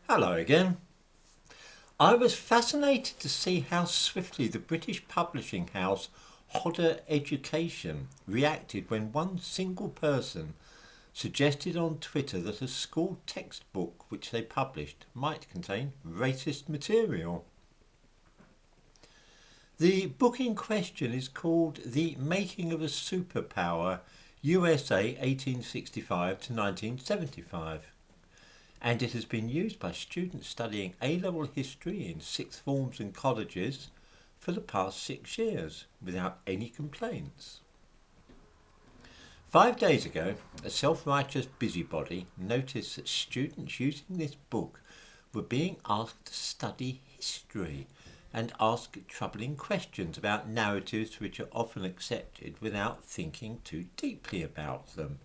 Hello again. I was fascinated to see how swiftly the British publishing house Hodder Education reacted when one single person suggested on Twitter that a school textbook which they published might contain racist material. The book in question is called The Making of a Superpower, USA 1865 to 1975. And it has been used by students studying A-level history in sixth forms and colleges for the past 6 years without any complaints. 5 days ago, a self-righteous busybody noticed that students using this book were being asked to study history and ask troubling questions about narratives which are often accepted without thinking too deeply about them.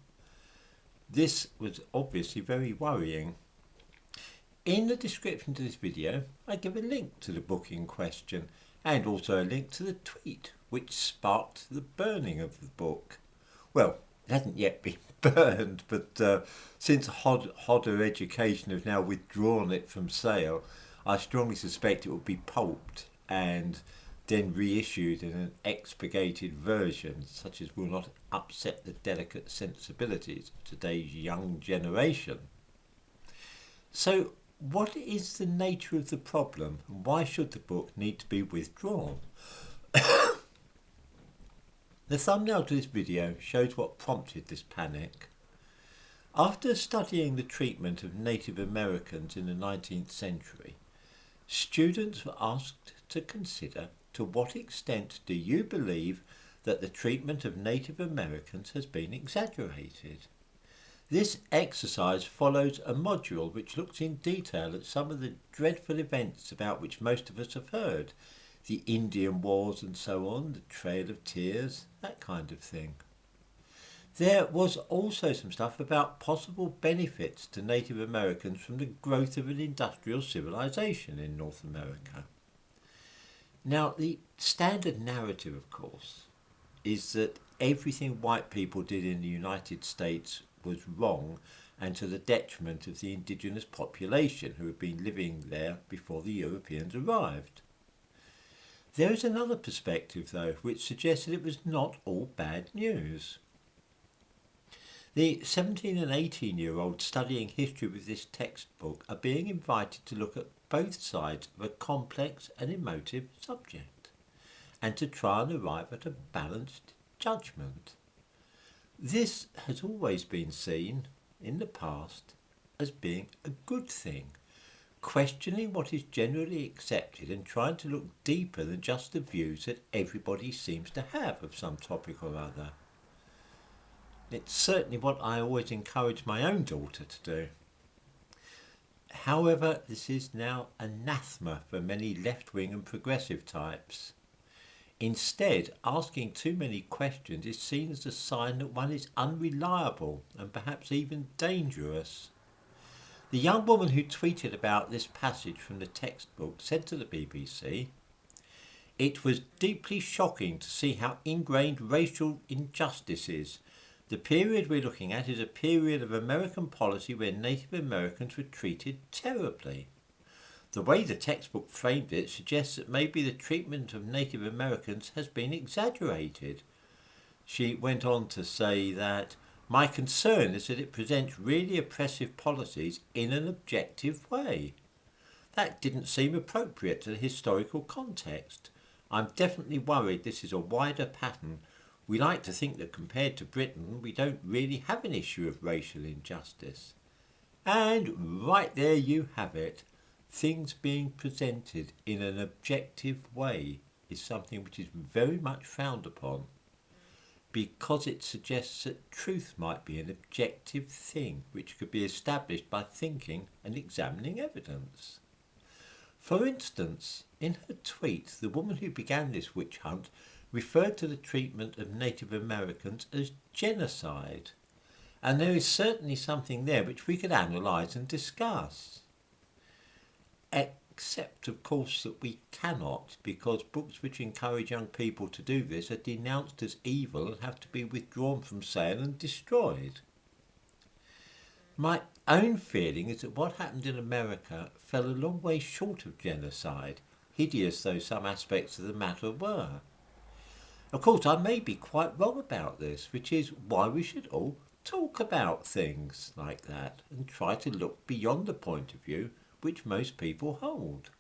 This was obviously very worrying. In the description to this video, I give a link to the book in question and also a link to the tweet which sparked the burning of the book. Well, it hasn't yet been burned, but since Hodder Education have now withdrawn it from sale, I strongly suspect it will be pulped and then reissued in an expurgated version, such as will not upset the delicate sensibilities of today's young generation. So, what is the nature of the problem, and why should the book need to be withdrawn? The thumbnail to this video shows what prompted this panic. After studying the treatment of Native Americans in the 19th century, students were asked to consider to what extent do you believe that the treatment of Native Americans has been exaggerated? This exercise follows a module which looks in detail at some of the dreadful events about which most of us have heard, the Indian Wars and so on, the Trail of Tears, that kind of thing. There was also some stuff about possible benefits to Native Americans from the growth of an industrial civilization in North America. Now, the standard narrative, of course, is that everything white people did in the United States was wrong and to the detriment of the indigenous population who had been living there before the Europeans arrived. There is another perspective, though, which suggests that it was not all bad news. The 17 and 18-year-olds studying history with this textbook are being invited to look at both sides of a complex and emotive subject and to try and arrive at a balanced judgment. This has always been seen, in the past, as being a good thing, questioning what is generally accepted and trying to look deeper than just the views that everybody seems to have of some topic or other. It's certainly what I always encourage my own daughter to do. However, this is now anathema for many left-wing and progressive types. Instead, asking too many questions is seen as a sign that one is unreliable and perhaps even dangerous. The young woman who tweeted about this passage from the textbook said to the BBC, "It was deeply shocking to see how ingrained racial injustice is. The period we're looking at is a period of American policy where Native Americans were treated terribly. The way the textbook framed it suggests that maybe the treatment of Native Americans has been exaggerated." She went on to say that, "My concern is that it presents really oppressive policies in an objective way. That didn't seem appropriate to the historical context. I'm definitely worried this is a wider pattern. We like to think that compared to Britain, we don't really have an issue of racial injustice." And right there you have it. Things being presented in an objective way is something which is very much frowned upon because it suggests that truth might be an objective thing which could be established by thinking and examining evidence. For instance, in her tweet, the woman who began this witch hunt referred to the treatment of Native Americans as genocide, and there is certainly something there which we could analyse and discuss. Except, of course, that we cannot, because books which encourage young people to do this are denounced as evil and have to be withdrawn from sale and destroyed. My own feeling is that what happened in America fell a long way short of genocide, hideous though some aspects of the matter were. Of course, I may be quite wrong about this, which is why we should all talk about things like that and try to look beyond the point of view which most people hold.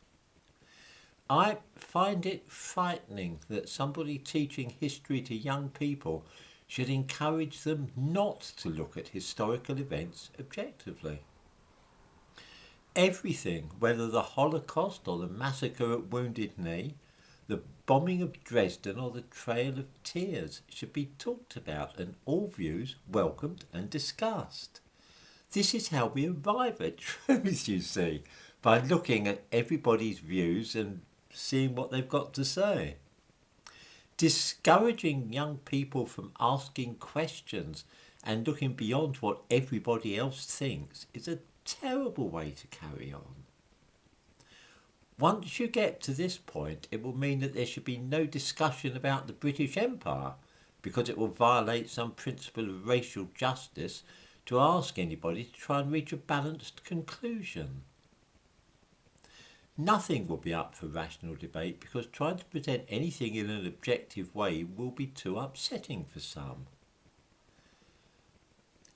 I find it frightening that somebody teaching history to young people should encourage them not to look at historical events objectively. Everything, whether the Holocaust or the massacre at Wounded Knee, the bombing of Dresden or the Trail of Tears, should be talked about and all views welcomed and discussed. This is how we arrive at truth, you see, by looking at everybody's views and seeing what they've got to say. Discouraging young people from asking questions and looking beyond what everybody else thinks is a terrible way to carry on. Once you get to this point, it will mean that there should be no discussion about the British Empire because it will violate some principle of racial justice to ask anybody to try and reach a balanced conclusion. Nothing will be up for rational debate because trying to present anything in an objective way will be too upsetting for some.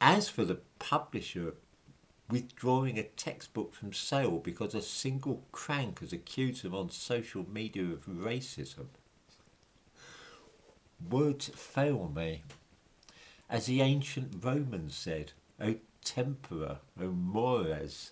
As for the publisher withdrawing a textbook from sale because a single crank has accused them on social media of racism, words fail me. As the ancient Romans said, O tempora, O mores,